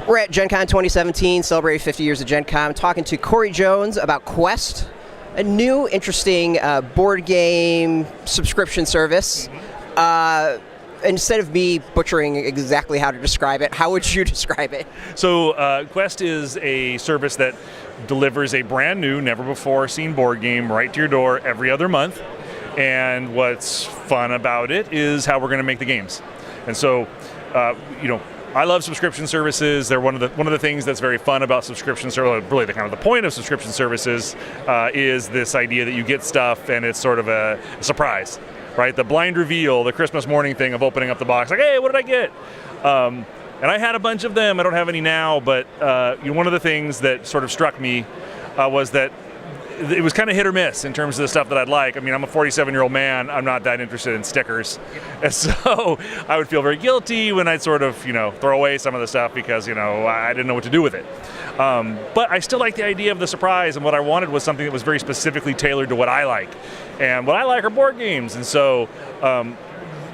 We're at Gen Con 2017, celebrating 50 years of Gen Con, talking to Cory Jones about Quest, a new, interesting board game subscription service. Instead of me butchering exactly how to describe it, how would you describe it? So Quest is a service that delivers a brand new, never before seen board game right to your door every other month. And what's fun about it is how we're going to make the games. And so, I love subscription services. They're one of the things that's very fun about subscription services. Really, the point of subscription services is this idea that you get stuff and it's sort of a surprise, right? The blind reveal, the Christmas morning thing of opening up the box, like, hey, what did I get? And I had a bunch of them. I don't have any now, but one of the things that sort of struck me was that it was kind of hit or miss in terms of the stuff that I'd like. I mean, I'm a 47-year-old man. I'm not that interested in stickers. And so I would feel very guilty when I'd sort of, throw away some of the stuff because, I didn't know what to do with it. But I still like the idea of the surprise, and what I wanted was something that was very specifically tailored to what I like. And what I like are board games. And so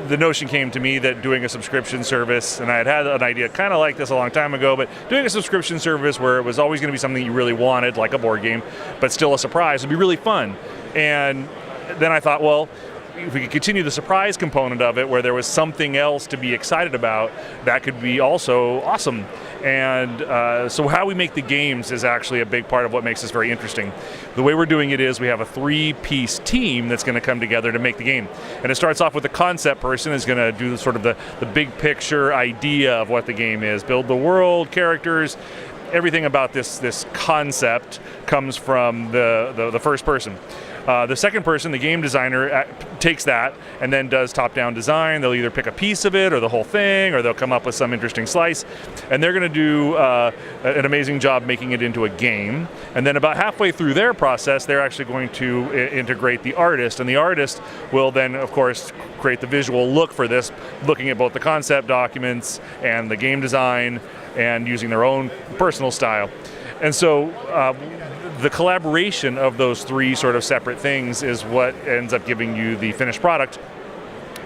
the notion came to me that doing a subscription service, and I had an idea kind of like this a long time ago, but doing a subscription service where it was always going to be something you really wanted, like a board game, but still a surprise, would be really fun. And then I thought, well, if we could continue the surprise component of it, where there was something else to be excited about, that could be also awesome. And so how we make the games is actually a big part of what makes this very interesting. The way we're doing it is we have a 3-piece team that's going to come together to make the game. And it starts off with the concept person is going to do sort of the big picture idea of what the game is, build the world, characters. Everything about this concept comes from the first person. The second person, the game designer, takes that and then does top-down design. They'll either pick a piece of it or the whole thing, or they'll come up with some interesting slice. And they're going to do an amazing job making it into a game. And then about halfway through their process, they're actually going to integrate the artist. And the artist will then, of course, create the visual look for this, looking at both the concept documents and the game design and using their own personal style. And so the collaboration of those three sort of separate things is what ends up giving you the finished product.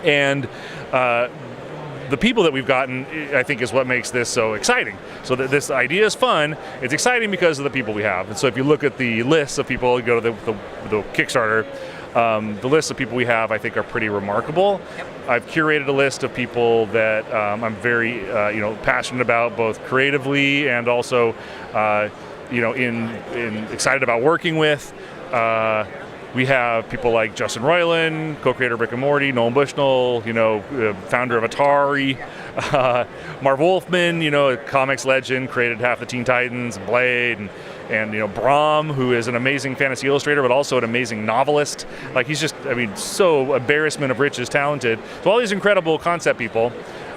And the people that we've gotten, I think, is what makes this so exciting. So that this idea is fun. It's exciting because of the people we have. And so if you look at the lists of people, you go to the Kickstarter, the lists of people we have, I think, are pretty remarkable. Yep. I've curated a list of people that I'm very, passionate about, both creatively and also, in excited about working with. We have people like Justin Roiland, co-creator of Rick and Morty, Nolan Bushnell, founder of Atari, Marv Wolfman, a comics legend, created half the Teen Titans, and Blade, and Brom, who is an amazing fantasy illustrator, but also an amazing novelist. Like, he's just, so embarrassment of riches talented. So all these incredible concept people.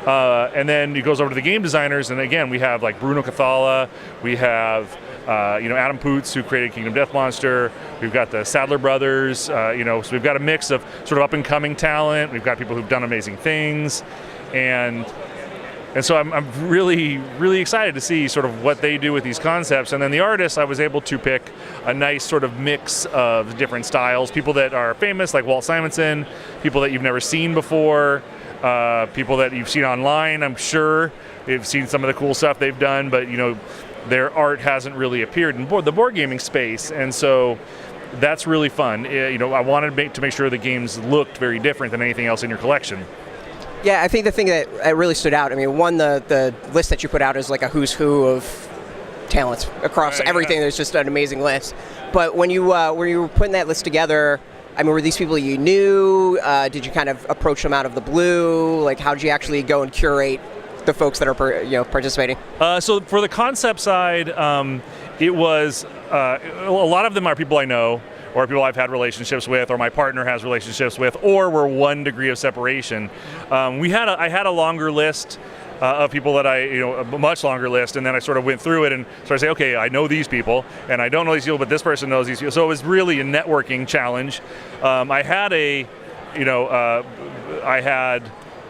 And then he goes over to the game designers, and again, we have like Bruno Cathala, we have Adam Poots, who created Kingdom Death Monster. We've got the Sadler brothers. So we've got a mix of sort of up-and-coming talent. We've got people who've done amazing things, and so I'm really, really excited to see sort of what they do with these concepts. And then the artists, I was able to pick a nice sort of mix of different styles. People that are famous, like Walt Simonson. People that you've never seen before. People that you've seen online, I'm sure. You've seen some of the cool stuff they've done, but their art hasn't really appeared in the board gaming space, and so that's really fun. I wanted to make sure the games looked very different than anything else in your collection. Yeah, I think the thing that really stood out, one, the list that you put out is like a who's who of talents across everything. There's just an amazing list. But when you were putting that list together, were these people you knew? Did you kind of approach them out of the blue? Like, how did you actually go and curate the folks that are participating? So for the concept side, it was a lot of them are people I know, or people I've had relationships with, or my partner has relationships with, or we're one degree of separation. I had a longer list of people that a much longer list, and then I sort of went through it and started saying, okay, I know these people, and I don't know these people, but this person knows these people. So it was really a networking challenge. I had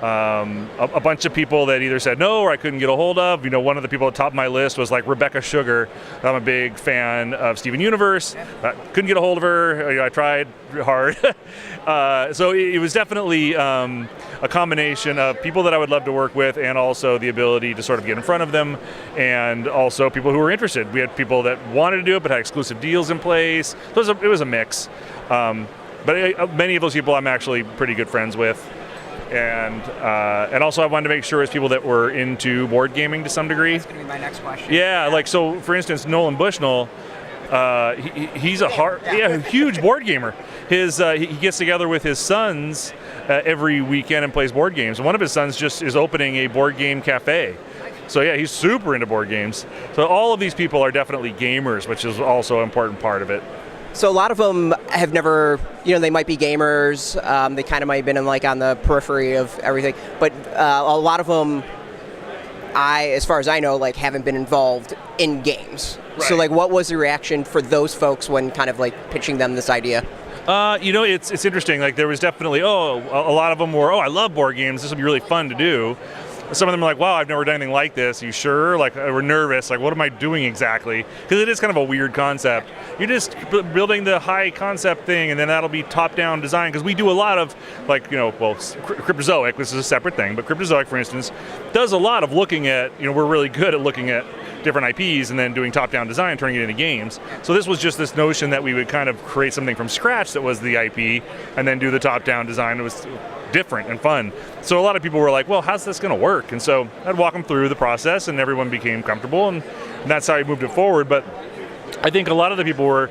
a bunch of people that either said no or I couldn't get a hold of. One of the people at the top of my list was like Rebecca Sugar. I'm a big fan of Steven Universe. Couldn't get a hold of her. I tried hard. So it was definitely a combination of people that I would love to work with, and also the ability to sort of get in front of them, and also people who were interested. We had people that wanted to do it but had exclusive deals in place. So it was a mix. But many of those people I'm actually pretty good friends with. And also I wanted to make sure as people that were into board gaming to some degree. That's going to be my next question. Yeah, like so for instance, Nolan Bushnell, he's a huge board gamer. He gets together with his sons every weekend and plays board games. And one of his sons just is opening a board game cafe. So yeah, he's super into board games. So all of these people are definitely gamers, which is also an important part of it. So a lot of them have never, they might be gamers. They kind of might have been on the periphery of everything. But a lot of them, as far as I know, haven't been involved in games. Right. So what was the reaction for those folks when kind of pitching them this idea? It's interesting. There was definitely, a lot of them were, I love board games. This will be really fun to do. Some of them are like, wow, I've never done anything like this. Are you sure? We're nervous. What am I doing exactly? Because it is kind of a weird concept. You're just building the high concept thing, and then that'll be top-down design. Because we do a lot of, Cryptozoic, this is a separate thing, but Cryptozoic, for instance, does a lot of looking at, we're really good at looking at different IPs and then doing top-down design, turning it into games. So this was just this notion that we would kind of create something from scratch that was the IP, and then do the top-down design. It was different and fun. So a lot of people were like, well, how's this going to work? And so I'd walk them through the process, and everyone became comfortable, and that's how I moved it forward. But I think a lot of the people were,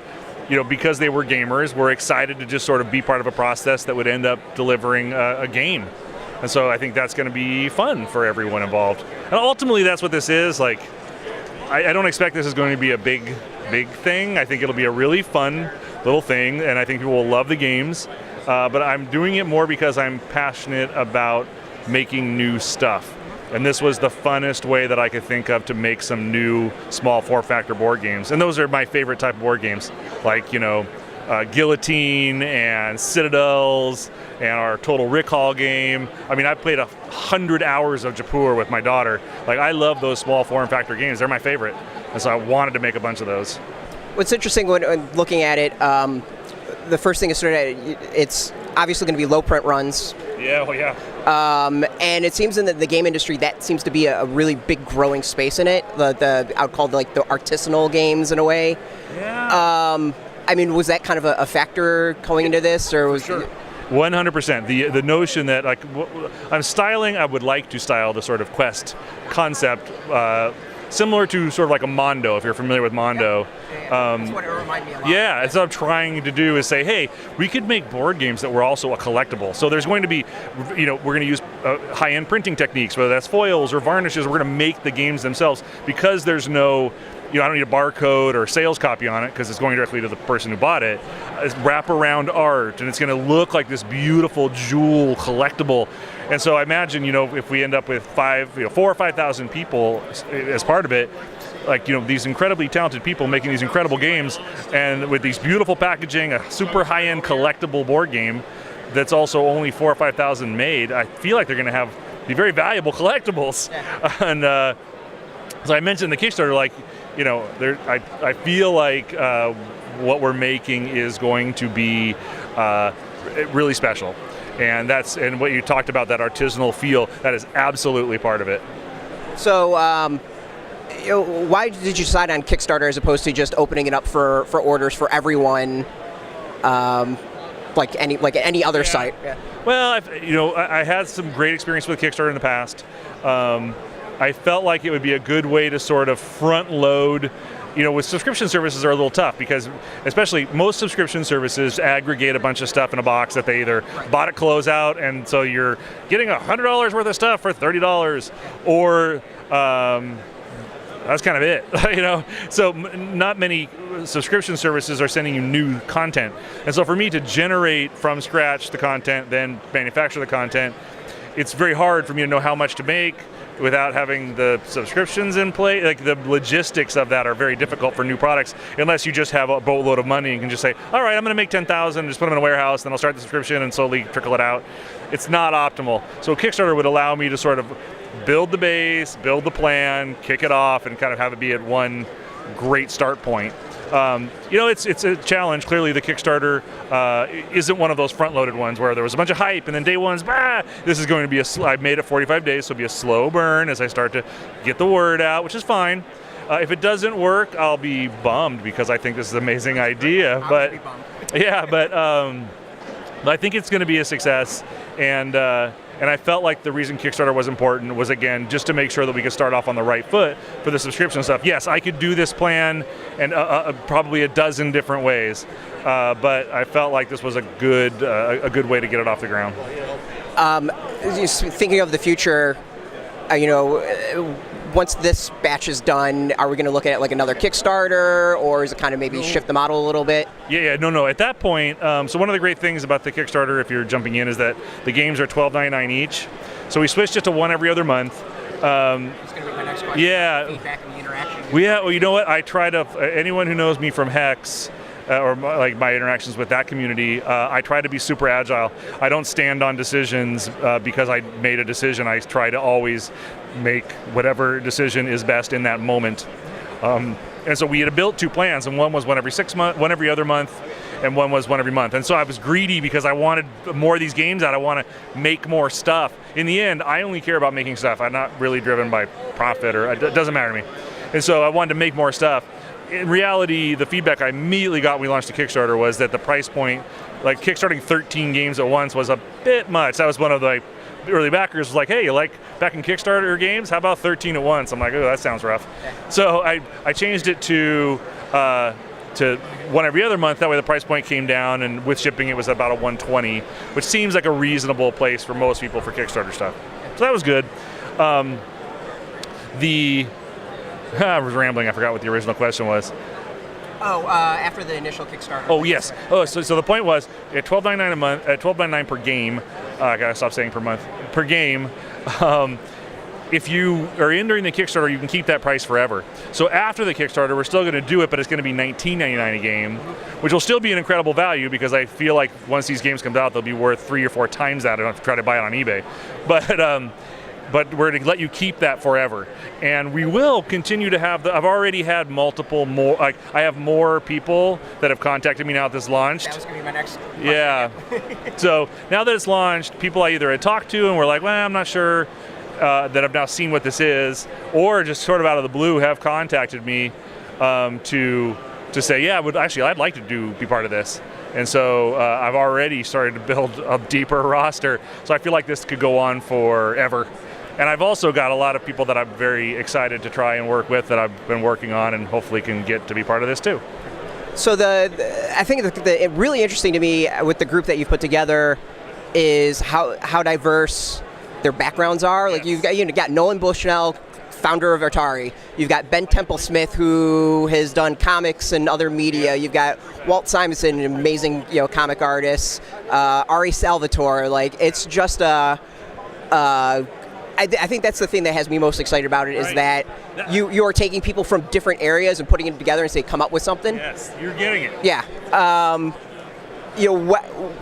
because they were gamers, were excited to just sort of be part of a process that would end up delivering a game. And so I think that's going to be fun for everyone involved. And ultimately, that's what this is. I don't expect this is going to be a big thing. I think it'll be a really fun little thing, and I think people will love the games. But I'm doing it more because I'm passionate about making new stuff. And this was the funnest way that I could think of to make some new small form-factor board games. And those are my favorite type of board games, Guillotine and Citadels and our Total Recall game. I mean, I played 100 hours of Jaipur with my daughter. I love those small form-factor games. They're my favorite. And so I wanted to make a bunch of those. What's interesting when looking at it, the first thing is it's obviously going to be low print runs. Yeah, well, yeah. And it seems in the game industry that seems to be a really big growing space in it. I would call it the artisanal games in a way. Yeah. Was that kind of a factor going into this, or was? Sure. 100%. The notion that I would like to style the sort of quest concept. Similar to sort of a Mondo, if you're familiar with Mondo. That's what it reminded me of. Yeah, that's what I'm trying to do is say, hey, we could make board games that were also a collectible. So there's going to be, we're going to use high-end printing techniques, whether that's foils or varnishes. We're going to make the games themselves because there's no, I don't need a barcode or sales copy on it because it's going directly to the person who bought it. It's wraparound art, and it's going to look like this beautiful jewel collectible. And so I imagine, if we end up with 4,000 or 5,000 people as part of it, these incredibly talented people making these incredible games, and with these beautiful packaging, a super high-end collectible board game that's also only 4,000 or 5,000 made, I feel like they're going to be very valuable collectibles. Yeah. And so I mentioned the Kickstarter, I feel like what we're making is going to be really special. And what you talked about, that artisanal feel, that is absolutely part of it. So, why did you decide on Kickstarter as opposed to just opening it up for orders for everyone, like any other site? Yeah. Well, I had some great experience with Kickstarter in the past. I felt like it would be a good way to sort of front load. With subscription services are a little tough because, especially most subscription services aggregate a bunch of stuff in a box that they either bought at closeout, and so you're getting $100 worth of stuff for $30, or that's kind of it, So not many subscription services are sending you new content, and so for me to generate from scratch the content, then manufacture the content, it's very hard for me to know how much to make, without having the subscriptions in play. Like the logistics of that are very difficult for new products unless you just have a boatload of money and can just say, all right, I'm going to make 10,000, just put them in a warehouse, then I'll start the subscription and slowly trickle it out. It's not optimal. So Kickstarter would allow me to sort of build the base, build the plan, kick it off, and kind of have it be at one great start point. It's a challenge. Clearly, the Kickstarter isn't one of those front-loaded ones where there was a bunch of hype and then day one's, this is going to be I've made it 45 days, so it'll be a slow burn as I start to get the word out, which is fine. If it doesn't work, I'll be bummed because I think this is an amazing idea. But I think it's going to be a success, and I felt like the reason Kickstarter was important was, again, just to make sure that we could start off on the right foot for the subscription stuff. Yes, I could do this plan and probably a dozen different ways, but I felt like this was a good way to get it off the ground. Just thinking of the future, once this batch is done, are we going to look at like another Kickstarter, or is it kind of maybe shift the model a little bit? No. At that point, so one of the great things about the Kickstarter, if you're jumping in, is that the games are $12.99 each. So we switched it to one every other month. That's going to be my next question. Yeah. Feedback and the interaction. Well, you know what? I try to. Anyone who knows me from Hex. Or like my interactions with that community, I try to be super agile. I don't stand on decisions because I made a decision. I try to always make whatever decision is best in that moment. And so we had built two plans, and one was one every 6 months, one every other month, and one was one every month. And so I was greedy because I wanted more of these games out. I want to make more stuff. In the end, I only care about making stuff. I'm not really driven by profit, or it doesn't matter to me. And so I wanted to make more stuff. In reality, the feedback I immediately got when we launched the Kickstarter was that the price point, like kickstarting 13 games at once, was a bit much. That was one of the early backers was like, hey, you like backing Kickstarter games? How about 13 at once? I'm like, oh, that sounds rough. So I changed it to one every other month. That way the price point came down, and with shipping it was about a $120, which seems like a reasonable place for most people for Kickstarter stuff. So that was good. I was rambling. I forgot what the original question was. After the initial Kickstarter. Oh, yes. Oh, so the point was at $12.99 a month, at $12.99 per game. I gotta stop saying per month. Per game. If you are in during the Kickstarter, you can keep that price forever. So after the Kickstarter, we're still going to do it, but it's going to be $19.99 a game, which will still be an incredible value because I feel like once these games come out, they'll be worth 3 or 4 times that. I don't have to try to buy it on eBay, but we're going to let you keep that forever. And we will continue to have I've already had multiple more, I have more people that have contacted me now that this launched. That was going to be my next question. Yeah. So now that it's launched, people I either had talked to and were like, well, I'm not sure, that have now seen what this is, or just sort of out of the blue have contacted me to say, yeah, I'd like to be part of this. And so I've already started to build a deeper roster. So I feel like this could go on forever. And I've also got a lot of people that I'm very excited to try and work with that I've been working on and hopefully can get to be part of this too. So I think the really interesting to me with the group that you've put together is how diverse their backgrounds are. Like you've got Nolan Bushnell, founder of Atari. You've got Ben Temple-Smith, who has done comics and other media. You've got Walt Simonson, an amazing comic artist. Ari Salvatore. Like it's just I think that's the thing that has me most excited about it, is that you are taking people from different areas and putting them together and say, come up with something. Yes, you're getting it. Yeah.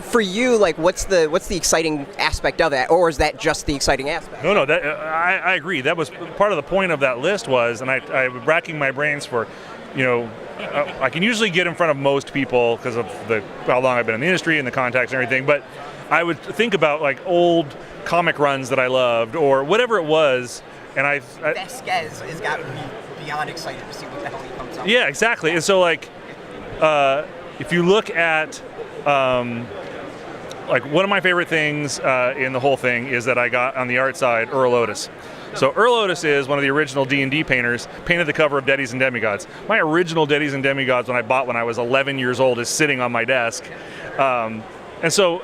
For you, like, what's the exciting aspect of that, or is that just the exciting aspect? No, I agree. That was part of the point of that list was, and I was racking my brains for, I can usually get in front of most people because of how long I've been in the industry and the contacts and everything, but I would think about like old comic runs that I loved or whatever it was, and Vasquez has got me beyond excited to see what the hell he comes up with. Yeah, exactly. And so like if you look at like one of my favorite things in the whole thing is that I got on the art side Earl Otis. So Earl Otis is one of the original D&D painters, painted the cover of Deadies and Demigods. My original Deadies and Demigods when I was 11 years old is sitting on my desk. And so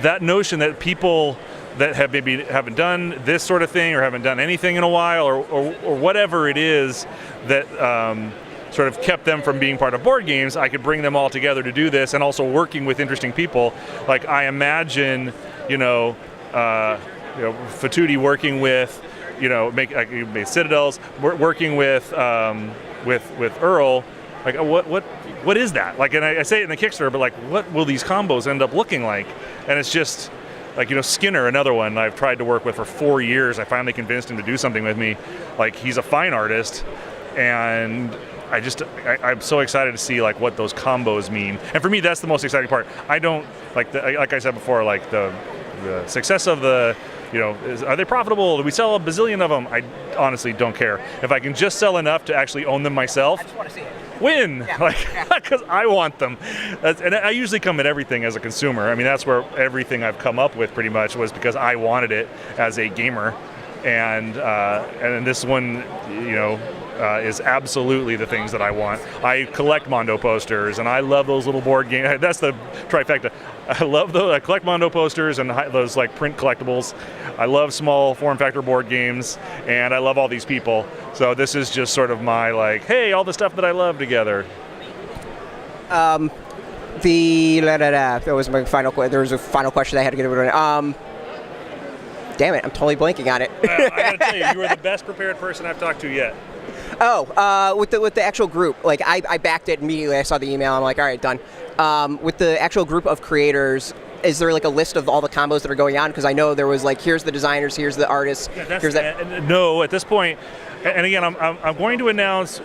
that notion that people that haven't done this sort of thing or haven't done anything in a while or whatever it is that sort of kept them from being part of board games, I could bring them all together to do this, and also working with interesting people. Like I imagine, Fatuti working with, you made Citadels, working with Earl. Like, what is that? Like, and I say it in the Kickstarter, but like, what will these combos end up looking like? And it's just like, Skinner, another one I've tried to work with for 4 years. I finally convinced him to do something with me. Like, he's a fine artist, and I'm so excited to see like what those combos mean. And for me, that's the most exciting part. I don't like I said before, like the success of the. Are they profitable? Do we sell a bazillion of them? I honestly don't care. If I can just sell enough to actually own them myself, I just want to see it. Win, because I want them. And I usually come at everything as a consumer. I mean, that's where everything I've come up with pretty much was because I wanted it as a gamer, and this one, is absolutely the things that I want. I collect Mondo posters, and I love those little board games. That's the trifecta. I love those. I collect Mondo posters and those like print collectibles. I love small form factor board games, and I love all these people. So this is just sort of my like, hey, all the stuff that I love together. That was my final question. There was a final question I had to get over. Damn it, I'm totally blanking on it. I gotta tell you, you are the best prepared person I've talked to yet. With the actual group, like I backed it immediately. I saw the email. I'm like, all right, done. With the actual group of creators, is there like a list of all the combos that are going on? Because I know there was like, here's the designers, here's the artists, here's that. No, at this point, and again, I'm going to announce.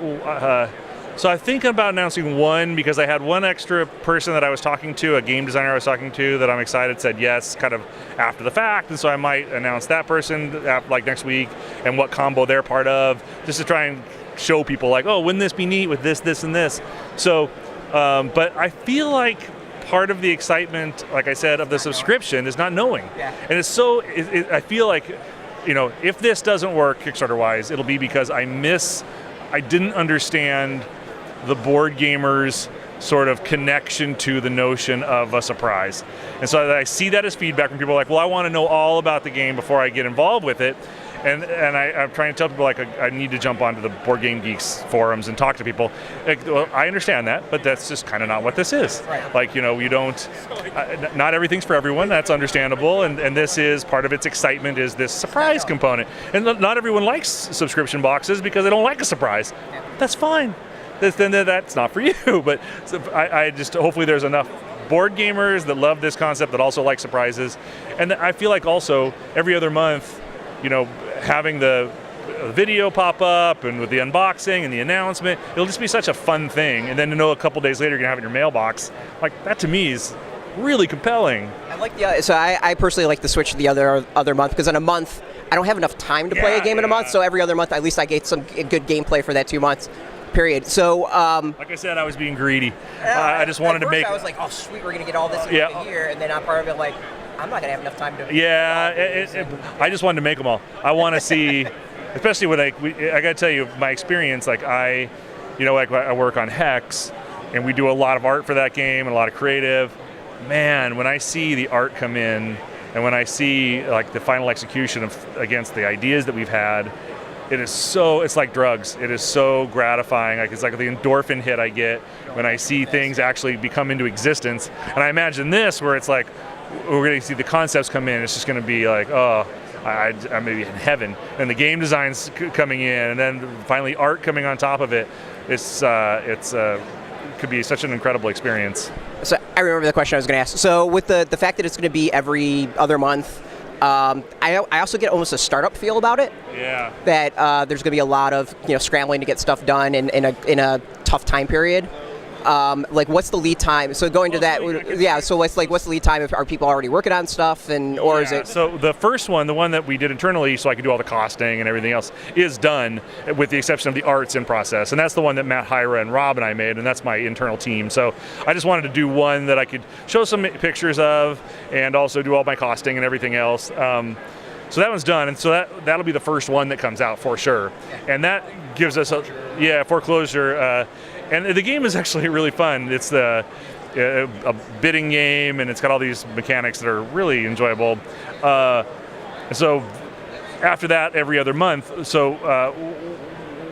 So I think about announcing one because I had one extra person that I was talking to, a game designer I was talking to, that I'm excited said yes, kind of after the fact, and so I might announce that person like next week and what combo they're part of, just to try and show people like, oh, wouldn't this be neat with this, this, and this. So, but I feel like part of the excitement, like I said, of the subscription is not knowing. Yeah. And it's so, I feel like, if this doesn't work Kickstarter-wise, it'll be because I didn't understand the board gamers' sort of connection to the notion of a surprise. And so I see that as feedback from people like, well, I want to know all about the game before I get involved with it. And I'm trying to tell people like, I need to jump onto the Board Game Geeks forums and talk to people. Like, well, I understand that, but that's just kind of not what this is. Right. Like, you don't, not everything's for everyone, that's understandable, and this is, part of its excitement is this surprise component. And not everyone likes subscription boxes because they don't like a surprise. That's fine. Then that's not for you, but I just, hopefully there's enough board gamers that love this concept that also like surprises. And I feel like also every other month, having the video pop up and with the unboxing and the announcement, it'll just be such a fun thing. And then to know a couple days later you're gonna have it in your mailbox, like that to me is really compelling. I personally like the switch to the other month, because in a month I don't have enough time to play a game in a month, so every other month at least I get some good gameplay for that 2 months. Period. So, like I said, I was being greedy. I just wanted to make. I was like, oh sweet, we're gonna get all this in a year, and then I'm part of it like, I'm not gonna have enough time to. Yeah, I just wanted to make them all. I want to see, especially when I gotta tell you my experience. Like I work on Hex, and we do a lot of art for that game and a lot of creative. Man, when I see the art come in, and when I see like the final execution against the ideas that we've had. It's like drugs. It is so gratifying. Like it's like the endorphin hit I get when I see things actually become into existence. And I imagine this, where it's like we're going to see the concepts come in. It's just going to be like, oh, I'm maybe in heaven. And the game design's coming in, and then finally art coming on top of it. It could be such an incredible experience. So I remember the question I was going to ask. So with the fact that it's going to be every other month. I also get almost a startup feel about it. Yeah. That there's going to be a lot of scrambling to get stuff done in a tough time period. Like what's the lead time? So going to that, yeah. So what's the lead time? Are people already working on stuff, or is it? So the first one, the one that we did internally, so I could do all the costing and everything else, is done, with the exception of the arts in process, and that's the one that Matt Hyra and Rob and I made, and that's my internal team. So I just wanted to do one that I could show some pictures of, and also do all my costing and everything else. So that one's done, and so that'll be the first one that comes out for sure, and that gives us foreclosure. And the game is actually really fun. It's a bidding game, and it's got all these mechanics that are really enjoyable. So after that, every other month. So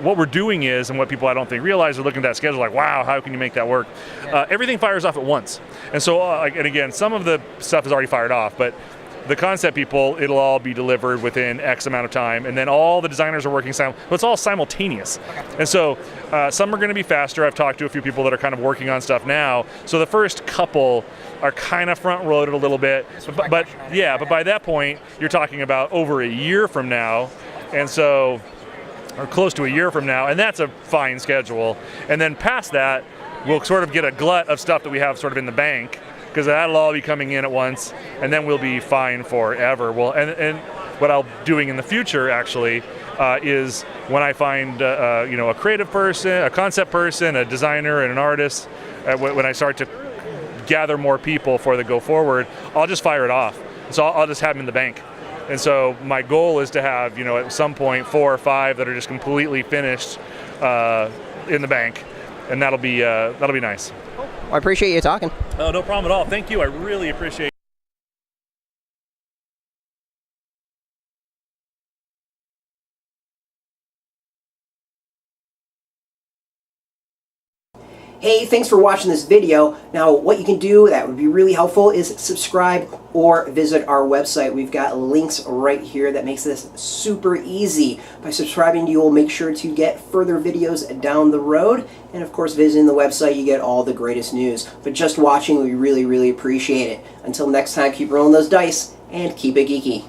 what we're doing is, and what people I don't think realize, are looking at that schedule like, wow, how can you make that work? Everything fires off at once. And so, and again, some of the stuff is already fired off, but the concept people, it'll all be delivered within X amount of time, and then all the designers are working it's all simultaneous. And so some are going to be faster. I've talked to a few people that are kind of working on stuff now. So the first couple are kind of front-loaded a little bit, but by that point, you're talking about over a year from now, and so, or close to a year from now, and that's a fine schedule. And then past that, we'll sort of get a glut of stuff that we have sort of in the bank, because that'll all be coming in at once, and then we'll be fine forever. Well, and what I'll be doing in the future actually is when I find a creative person, a concept person, a designer, and an artist, when I start to gather more people for the go forward, I'll just fire it off. So I'll just have them in the bank. And so my goal is to have at some point 4 or 5 that are just completely finished in the bank, and that'll be nice. I appreciate you talking. Oh, no problem at all. Thank you. I really appreciate it. Hey, thanks for watching this video. Now, what you can do that would be really helpful is subscribe or visit our website. We've got links right here that makes this super easy. By subscribing, you will make sure to get further videos down the road. And of course, visiting the website, you get all the greatest news. But just watching, we really, really appreciate it. Until next time, keep rolling those dice and keep it geeky.